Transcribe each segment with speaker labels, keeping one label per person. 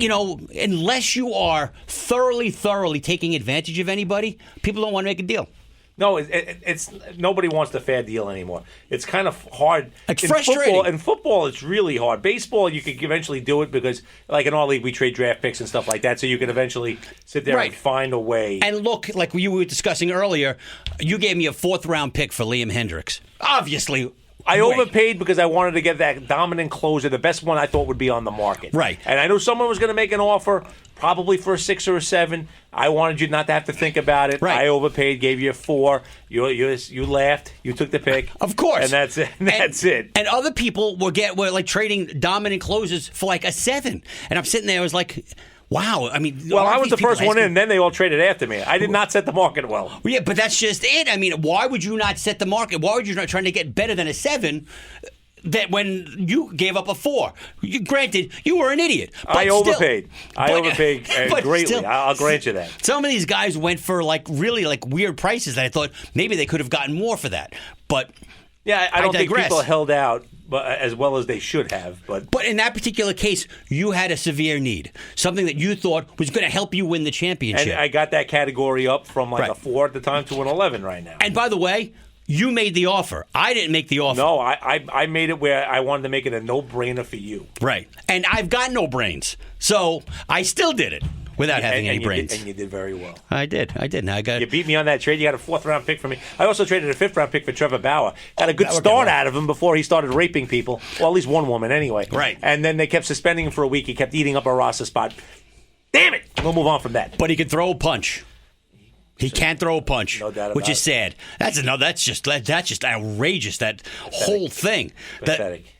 Speaker 1: unless you are thoroughly taking advantage of anybody, people don't want to make a deal.
Speaker 2: No, it's nobody wants the fair deal anymore. It's kind of hard.
Speaker 1: It's frustrating.
Speaker 2: In football, it's really hard. Baseball, you can eventually do it because, like in our league, we trade draft picks and stuff like that, so you can eventually sit there and find a way.
Speaker 1: And look, like you were discussing earlier, you gave me a 4th-round pick for Liam Hendricks. Obviously,
Speaker 2: I overpaid because I wanted to get that dominant closer, the best one I thought would be on the market.
Speaker 1: Right.
Speaker 2: And I knew someone was going to make an offer, probably for a 6 or a 7. I wanted you not to have to think about it.
Speaker 1: Right.
Speaker 2: I overpaid, gave you a 4. You laughed. You took the pick.
Speaker 1: Of course.
Speaker 2: And that's it. That's it.
Speaker 1: And other people were like trading dominant closers for like a 7. And I'm sitting there, I was like, wow. I mean,
Speaker 2: well, I was the first one in, and then they all traded after me. I did not set the market well.
Speaker 1: Yeah, but that's just it. I mean, why would you not set the market? Why would you not trying to get better than a 7? That when you gave up a 4, granted, you were an idiot. But
Speaker 2: I overpaid.
Speaker 1: I
Speaker 2: overpaid greatly.
Speaker 1: Still,
Speaker 2: I'll grant you that.
Speaker 1: Some of these guys went for really weird prices that I thought maybe they could have gotten more for that. But
Speaker 2: yeah, I don't think people held out as well as they should have. But
Speaker 1: in that particular case, you had a severe need, something that you thought was going to help you win the championship.
Speaker 2: And I got that category up from a 4 at the time to an 11 right now.
Speaker 1: And by the way, you made the offer. I didn't make the offer.
Speaker 2: No, I made it where I wanted to make it a no-brainer for you.
Speaker 1: Right. And I've got no brains. So I still did it without having any brains.
Speaker 2: And you did very well.
Speaker 1: I did. Now
Speaker 2: you beat me on that trade. You got a 4th-round pick for me. I also traded a 5th-round pick for Trevor Bauer. Got a good start out of him before he started raping people. Well, at least one woman anyway.
Speaker 1: Right.
Speaker 2: And then they kept suspending him for a week. He kept eating up a roster spot. Damn it. We'll move on from that.
Speaker 1: But he could throw a punch. He can't throw a punch,
Speaker 2: no doubt about
Speaker 1: which is sad. That's just outrageous. That whole thing.
Speaker 2: Pathetic.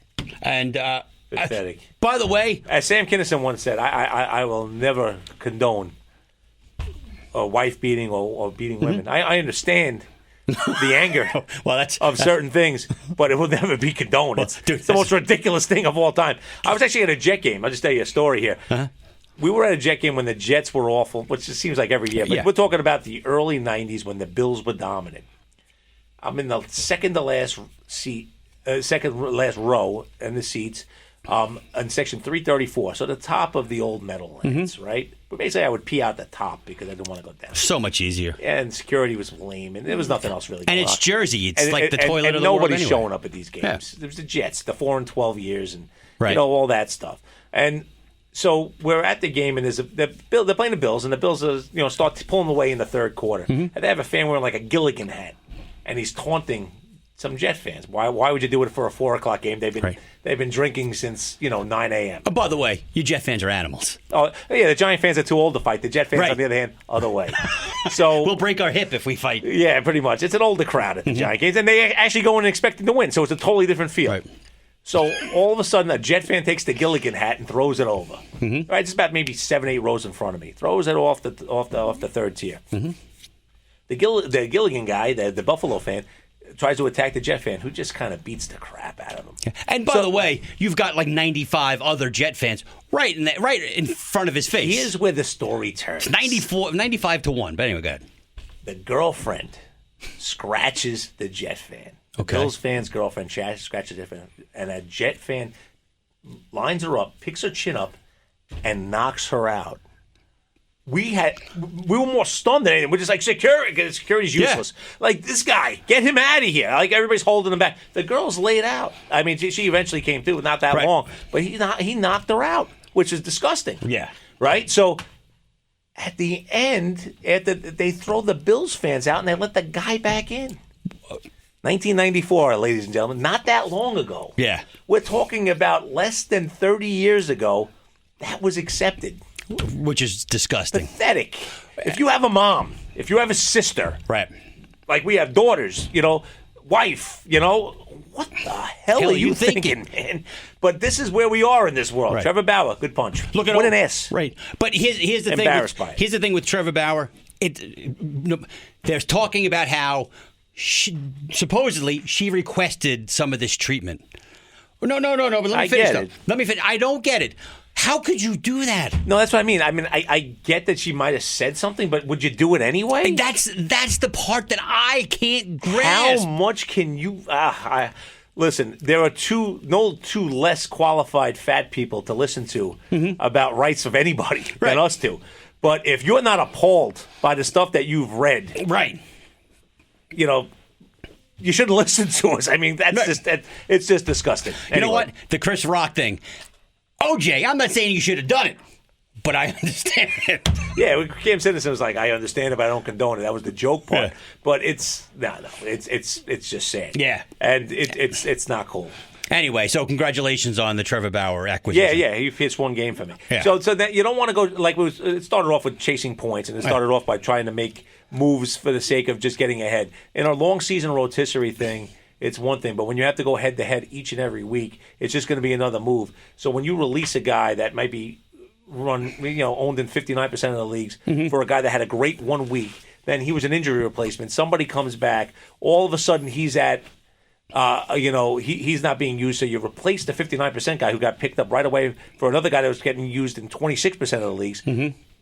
Speaker 1: Pathetic. By the way,
Speaker 2: as Sam Kinison once said, I will never condone a wife beating or beating women. I understand the anger of certain things, but it will never be condoned. It's the most ridiculous thing of all time. I was actually at a Jet game. I'll just tell you a story here. Uh-huh. We were at a Jet game when the Jets were awful, which it seems like every year. But we're talking about the early 90s when the Bills were dominant. I'm in the second to last row in the seats in section 334. So the top of the old metal lanes, right? But basically I would pee out the top because I didn't want to go down.
Speaker 1: So much easier.
Speaker 2: And security was lame, and there was nothing else really going on.
Speaker 1: And it's Jersey. It's like the toilet of the world
Speaker 2: nobody's
Speaker 1: anyway.
Speaker 2: showing up at these games. Yeah. There was the Jets, the 4 and 12 years, and all that stuff. And so we're at the game, and they're playing the Bills, and the Bills start pulling away in the third quarter. And they have a fan wearing like a Gilligan hat, and he's taunting some Jet fans. Why would you do it for a 4:00 game? They've been drinking since 9 a.m.
Speaker 1: Oh, by the way, you Jet fans are animals.
Speaker 2: Oh yeah, the Giant fans are too old to fight. The Jet fans, on the other hand, other way. So
Speaker 1: we'll break our hip if we fight.
Speaker 2: Yeah, pretty much. It's an older crowd at the Giant games, and they actually go in expecting to win. So it's a totally different feel.
Speaker 1: Right.
Speaker 2: So all of a sudden, a Jet fan takes the Gilligan hat and throws it over. Right, it's about maybe 7-8 rows in front of me. Throws it off the third tier. The Gilligan guy, the Buffalo fan, tries to attack the Jet fan, who just kind of beats the crap out of him.
Speaker 1: Yeah. And by the way, you've got like 95 other Jet fans right in front of his face.
Speaker 2: Here's where the story turns.
Speaker 1: It's 95-1. But anyway, go ahead.
Speaker 2: The girlfriend scratches the Jet fan. The Bills fan's girlfriend scratches the fan, and a Jet fan lines her up, picks her chin up, and knocks her out. We were more stunned than anything. We're just like, security's useless. Yeah. Like, this guy, get him out of here. Like, everybody's holding him back. The girl's laid out. I mean, she eventually came through, not that long, but he knocked her out, which is disgusting.
Speaker 1: Yeah.
Speaker 2: Right? So at the end, they throw the Bills fans out and they let the guy back in. 1994, ladies and gentlemen, not that long ago.
Speaker 1: Yeah.
Speaker 2: We're talking about less than 30 years ago. That was accepted.
Speaker 1: Which is disgusting.
Speaker 2: Pathetic. If you have a mom, if you have a sister,
Speaker 1: right?
Speaker 2: Like we have daughters, wife, what the hell are you thinking, man? But this is where we are in this world. Right. Trevor Bauer, good punch.
Speaker 1: What
Speaker 2: an ass.
Speaker 1: Right. But here's the thing. Here's the thing with Trevor Bauer. They're talking about how supposedly she requested some of this treatment. No. But let me finish. Let me finish. I don't get it. How could you do that?
Speaker 2: No, that's what I mean. I get that she might have said something, but would you do it anyway?
Speaker 1: And that's the part that I can't grasp.
Speaker 2: How much can you... Listen, there are no two less qualified fat people to listen to about rights of anybody than us two. But if you're not appalled by the stuff that you've read,
Speaker 1: right,
Speaker 2: you know, you shouldn't listen to us. I mean, it's just disgusting.
Speaker 1: You know what? The Chris Rock thing. OJ, I'm not saying you should have done it, but I understand it.
Speaker 2: Yeah, Cam Citizen was like, I understand it, but I don't condone it. That was the joke part. Yeah. But it's just sad.
Speaker 1: Yeah,
Speaker 2: and it's not cool.
Speaker 1: Anyway, so congratulations on the Trevor Bauer acquisition.
Speaker 2: Yeah, he pitched one game for me.
Speaker 1: Yeah.
Speaker 2: So that you don't want to go like it started off with chasing points, and it started off by trying to make moves for the sake of just getting ahead. In our long season rotisserie thing, it's one thing, but when you have to go head to head each and every week, it's just going to be another move. So when you release a guy that might be owned in 59% of the leagues for a guy that had a great 1 week, then he was an injury replacement. Somebody comes back, all of a sudden he's at. He's not being used, so you replace the 59% guy who got picked up right away for another guy that was getting used in 26% of the leagues.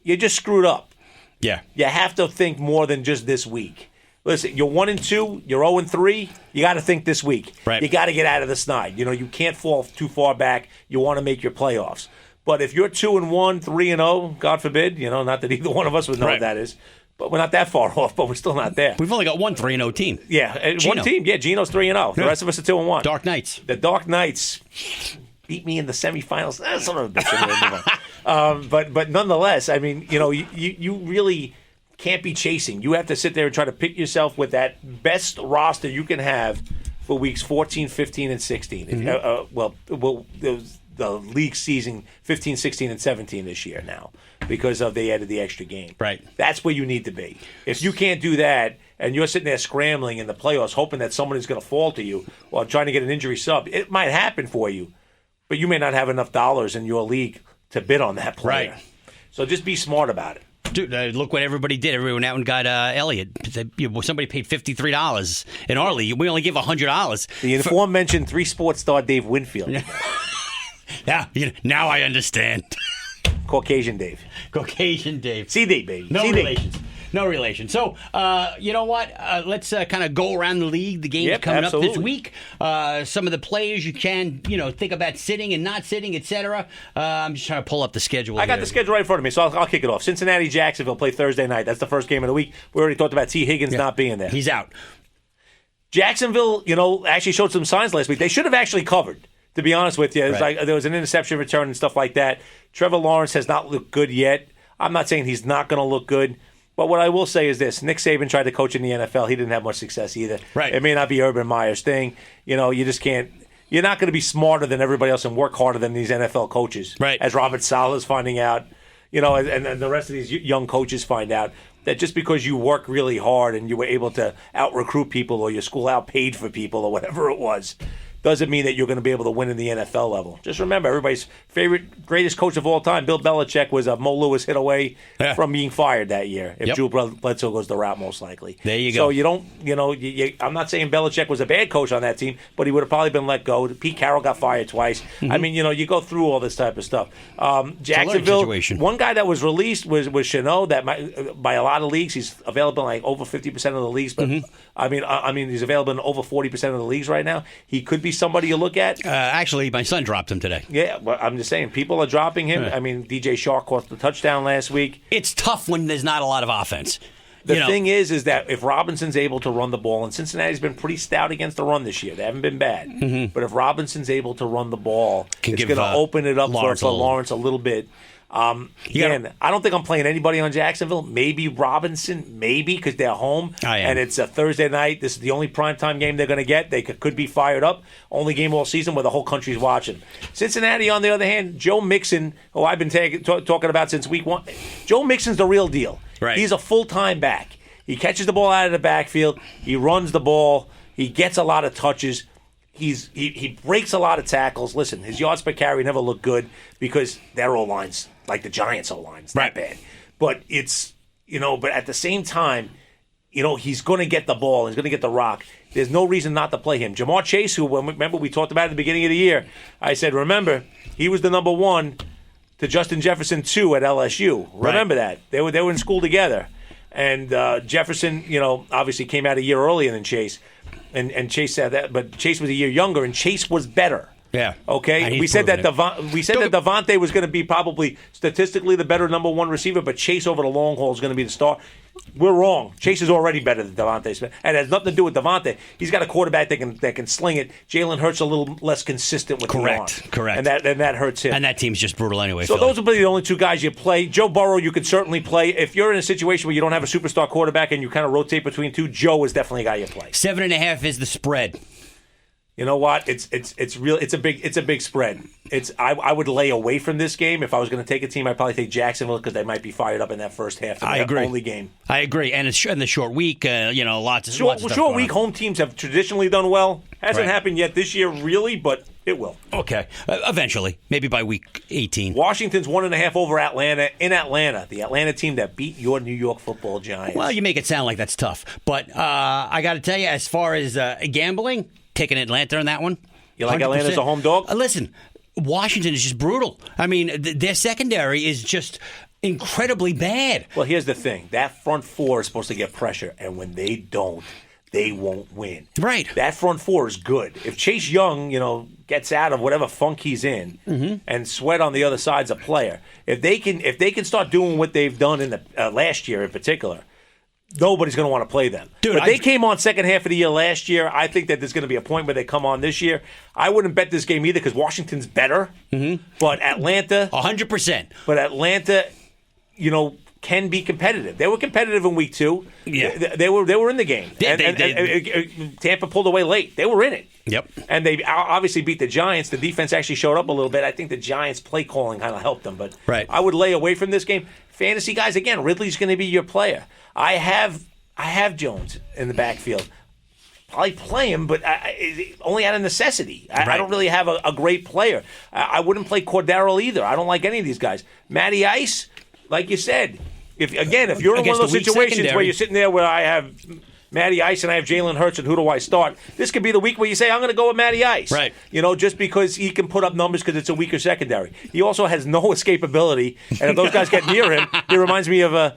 Speaker 2: You just screwed up.
Speaker 1: Yeah.
Speaker 2: You have to think more than just this week. Listen, you're 1-2, you're 0-3. You got to think this week.
Speaker 1: Right.
Speaker 2: You got to get out of the snide. You can't fall too far back. You want to make your playoffs. But if you're 2-1, 3-0, God forbid, not that either one of us would know what that is. But we're not that far off, but we're still not there.
Speaker 1: We've only got one 3-0 team.
Speaker 2: Yeah, one team. Yeah, Gino's 3-0. The rest of us are 2-1.
Speaker 1: Dark Knights.
Speaker 2: The Dark Knights beat me in the semifinals. That's sort of a bitch. But nonetheless, I mean, you really can't be chasing. You have to sit there and try to pick yourself with that best roster you can have for weeks 14, 15, and 16. The league season 15, 16, and 17 this year now because they added the extra game.
Speaker 1: Right.
Speaker 2: That's where you need to be. If you can't do that and you're sitting there scrambling in the playoffs hoping that somebody's going to fall to you while trying to get an injury sub, it might happen for you, but you may not have enough dollars in your league to bid on that player.
Speaker 1: Right.
Speaker 2: So just be smart about it.
Speaker 1: Dude, look what everybody did. Everyone out and got Elliott. Somebody paid $53 in our league. We only give $100.
Speaker 2: The aforementioned 3 sports star Dave Winfield.
Speaker 1: Yeah, now I understand.
Speaker 2: Caucasian Dave.
Speaker 1: CD,
Speaker 2: baby.
Speaker 1: No
Speaker 2: CD.
Speaker 1: relations. No relation. So, you know what? Let's kind of go around the league. The game's coming up this week. Some of the players you can, think about sitting and not sitting, etc. I'm just trying to pull up the schedule.
Speaker 2: I got the schedule right in front of me, so I'll kick it off. Cincinnati, Jacksonville play Thursday night. That's the first game of the week. We already talked about T. Higgins not being there.
Speaker 1: He's out.
Speaker 2: Jacksonville, actually showed some signs last week. They should have actually covered. To be honest with you, there was an interception return and stuff like that. Trevor Lawrence has not looked good yet. I'm not saying he's not going to look good. But what I will say is this. Nick Saban tried to coach in the NFL. He didn't have much success either.
Speaker 1: Right.
Speaker 2: It may not be Urban Meyer's thing. You just can't. You're not going to be smarter than everybody else and work harder than these NFL coaches.
Speaker 1: Right.
Speaker 2: As Robert Saleh's finding out, and the rest of these young coaches find out that just because you work really hard and you were able to out-recruit people or your school outpaid for people or whatever it was, doesn't mean that you're going to be able to win in the NFL level. Just remember, everybody's favorite, greatest coach of all time, Bill Belichick, was a Mo Lewis hit away from being fired that year. If Drew Bledsoe goes the route, most likely.
Speaker 1: There you go.
Speaker 2: So you don't, I'm not saying Belichick was a bad coach on that team, but he would have probably been let go. Pete Carroll got fired twice. I mean, you go through all this type of stuff. Jacksonville, one guy that was released was Chenault. That by a lot of leagues, he's available in like over 50% of the leagues. But I mean, he's available in over 40% of the leagues right now. He could be somebody you look at.
Speaker 1: Actually, my son dropped him today.
Speaker 2: Yeah, well, I'm just saying, people are dropping him. I mean, DJ Shark caught the touchdown last week.
Speaker 1: It's tough when there's not a lot of offense.
Speaker 2: The thing is that if Robinson's able to run the ball, and Cincinnati's been pretty stout against the run this year. They haven't been bad. But if Robinson's able to run the ball, it's going to open it up for Lawrence a little bit. Again, I don't think I'm playing anybody on Jacksonville. Maybe Robinson, because they're home. And it's a Thursday night. This is the only primetime game they're going to get. They could be fired up. Only game all season where the whole country's watching. Cincinnati, on the other hand, Joe Mixon, who I've been talking about since week 1. Joe Mixon's the real deal.
Speaker 1: Right.
Speaker 2: He's a full-time back. He catches the ball out of the backfield. He runs the ball. He gets a lot of touches. He breaks a lot of tackles. Listen, his yards per carry never look good because their O-line's like the Giants' O-line's that bad. But it's, but at the same time, he's going to get the ball. He's going to get the rock. There's no reason not to play him. Jamar Chase, who, remember, we talked about at the beginning of the year. I said, remember, he was the number 1 to Justin Jefferson 2 at LSU. Remember that. They were in school together. And Jefferson, obviously came out a year earlier than Chase. And Chase said that, but Chase was a year younger, and Chase was better.
Speaker 1: Yeah.
Speaker 2: Okay. We said that Devontae was going to be probably statistically the better number one receiver, but Chase over the long haul is going to be the star. We're wrong. Chase is already better than Devontae Smith, and it has nothing to do with Devontae. He's got a quarterback that can sling it. Jalen Hurts a little less consistent with the arm.
Speaker 1: Correct.
Speaker 2: And that hurts him.
Speaker 1: And that team's just brutal anyway.
Speaker 2: So
Speaker 1: Philly.
Speaker 2: those will be the only two guys you play. Joe Burrow, you could certainly play if you're in a situation where you don't have a superstar quarterback and you kind of rotate between two. Joe is definitely a guy you play.
Speaker 1: 7.5 is the spread.
Speaker 2: You know what? It's a big spread. I would lay away from this game. If I was going to take a team, I'd probably take Jacksonville because they might be fired up in that first half of their only game.
Speaker 1: I agree. And it's in the short week, lots of
Speaker 2: short
Speaker 1: stuff
Speaker 2: week. Home teams have traditionally done well. Hasn't happened yet this year, really, but it will.
Speaker 1: Okay, eventually, maybe by week 18.
Speaker 2: Washington's 1.5 over Atlanta in Atlanta, the Atlanta team that beat your New York Football Giants.
Speaker 1: Well, you make it sound like that's tough, but I got to tell you, as far as gambling. Taking Atlanta on that one.
Speaker 2: You like 100%. Atlanta as a home dog?
Speaker 1: Listen, Washington is just brutal. I mean, their secondary is just incredibly bad.
Speaker 2: Well, here's the thing. That front four is supposed to get pressure, and when they don't, they won't win.
Speaker 1: Right.
Speaker 2: That front four is good. If Chase Young, gets out of whatever funk he's in, and Sweat on the other side's a player, if they can start doing what they've done in the last year in particular, nobody's going to want to play them.
Speaker 1: Dude,
Speaker 2: but they came on second half of the year last year. I think that there's going to be a point where they come on this year. I wouldn't bet this game either because Washington's better. But Atlanta...
Speaker 1: 100%.
Speaker 2: But Atlanta, can be competitive. They were competitive in week 2.
Speaker 1: Yeah.
Speaker 2: They were in the game.
Speaker 1: And
Speaker 2: Tampa pulled away late. They were in it.
Speaker 1: Yep.
Speaker 2: And they obviously beat the Giants. The defense actually showed up a little bit. I think the Giants' play calling kind of helped them. But I would lay away from this game. Fantasy guys, again, Ridley's going to be your player. I have Jones in the backfield. Probably play him, but only out of necessity. I don't really have a great player. I wouldn't play Cordero either. I don't like any of these guys. Matty Ice, like you said, if you're in one of those situations where you're sitting there where I have Matty Ice and I have Jalen Hurts, and who do I start? This could be the week where you say, I'm going to go with Matty Ice.
Speaker 1: Right.
Speaker 2: Just because he can put up numbers because it's a weaker secondary. He also has no escapability, and if those guys get near him, he reminds me of a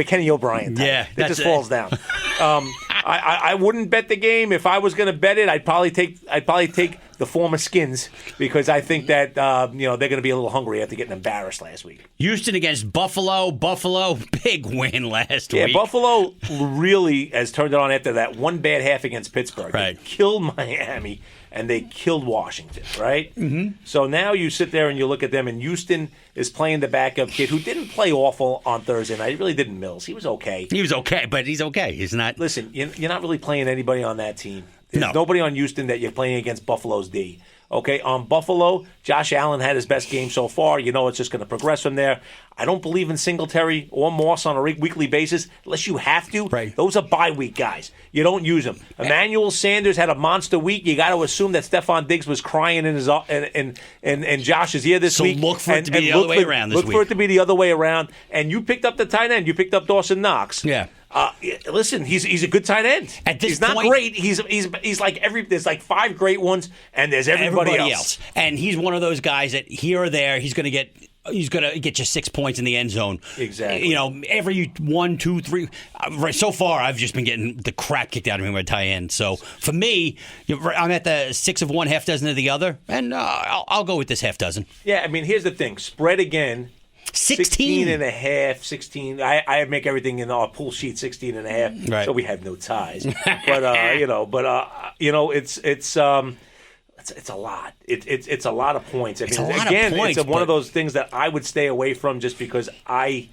Speaker 2: Kenny O'Brien type.
Speaker 1: Yeah.
Speaker 2: It just falls down. I wouldn't bet the game. If I was going to bet it, I'd probably take the former Skins because I think that they're going to be a little hungry after getting embarrassed last week.
Speaker 1: Houston against Buffalo. Buffalo, big win last week.
Speaker 2: Yeah, Buffalo really has turned it on after that one bad half against Pittsburgh.
Speaker 1: Right.
Speaker 2: They killed Miami and they killed Washington, right?
Speaker 1: Mm-hmm.
Speaker 2: So now you sit there and you look at them, and Houston is playing the backup kid who didn't play awful on Thursday night. He really didn't. Mills. He was okay.
Speaker 1: He was okay, but he's okay. He's not.
Speaker 2: Listen, you're not really playing anybody on that team. There's nobody on Houston that you're playing against Buffalo's D. Okay, on Buffalo, Josh Allen had his best game so far. It's just going to progress from there. I don't believe in Singletary or Moss on a weekly basis unless you have to.
Speaker 1: Right.
Speaker 2: Those are bye week guys. You don't use them. Emmanuel Sanders had a monster week. You got to assume that Stephon Diggs was crying in his in Josh's ear this week.
Speaker 1: So look for it to be the other way around this week.
Speaker 2: Look for it to be the other way around. And you picked up the tight end. You picked up Dawson Knox.
Speaker 1: Yeah.
Speaker 2: Listen, he's a good tight end.
Speaker 1: He's
Speaker 2: not great. He's like there's like 5 great ones, and there's everybody else.
Speaker 1: And he's one of those guys that here or there he's going to get you 6 points in the end zone.
Speaker 2: Exactly.
Speaker 1: Every 1, 2, 3. So far, I've just been getting the crap kicked out of me by tight end. So for me, I'm at the 6 of one, half dozen of the other, and I'll go with this half dozen.
Speaker 2: Yeah, I mean, here's the thing: spread again. 16 and a half, 16. I make everything in our pool sheet 16 and a half,
Speaker 1: right.
Speaker 2: So we have no ties. But it's a lot. It's a lot of points. I mean, it's one of those things that I would stay away from just because I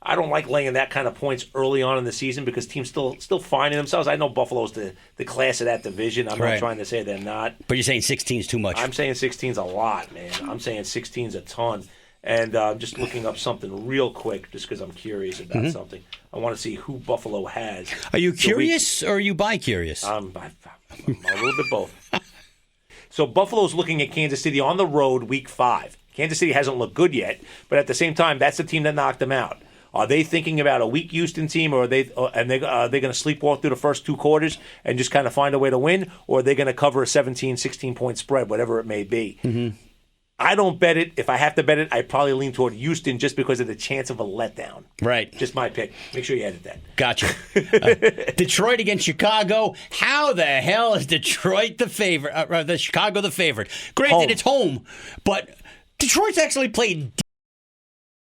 Speaker 2: don't like laying that kind of points early on in the season because teams still finding themselves. I know Buffalo's the class of that division. I'm not trying to say they're not.
Speaker 1: But you're saying 16 is too much.
Speaker 2: I'm saying 16 is a lot, man. I'm saying 16 is a ton. And I'm just looking up something real quick just because I'm curious about something. I want to see who Buffalo has.
Speaker 1: Are you curious or are you bi-curious?
Speaker 2: I'm a little bit both. So Buffalo's looking at Kansas City on the road week 5. Kansas City hasn't looked good yet, but at the same time, that's the team that knocked them out. Are they thinking about a weak Houston team, or are they going to sleepwalk through the first 2 quarters and just kind of find a way to win, or are they going to cover a 17, 16-point spread, whatever it may be? I don't bet it. If I have to bet it, I probably lean toward Houston just because of the chance of a letdown.
Speaker 1: Right.
Speaker 2: Just my pick. Make sure you edit that.
Speaker 1: Gotcha. Detroit against Chicago. How the hell is Detroit the favorite? Chicago the favorite? Granted, it's home, but Detroit's actually played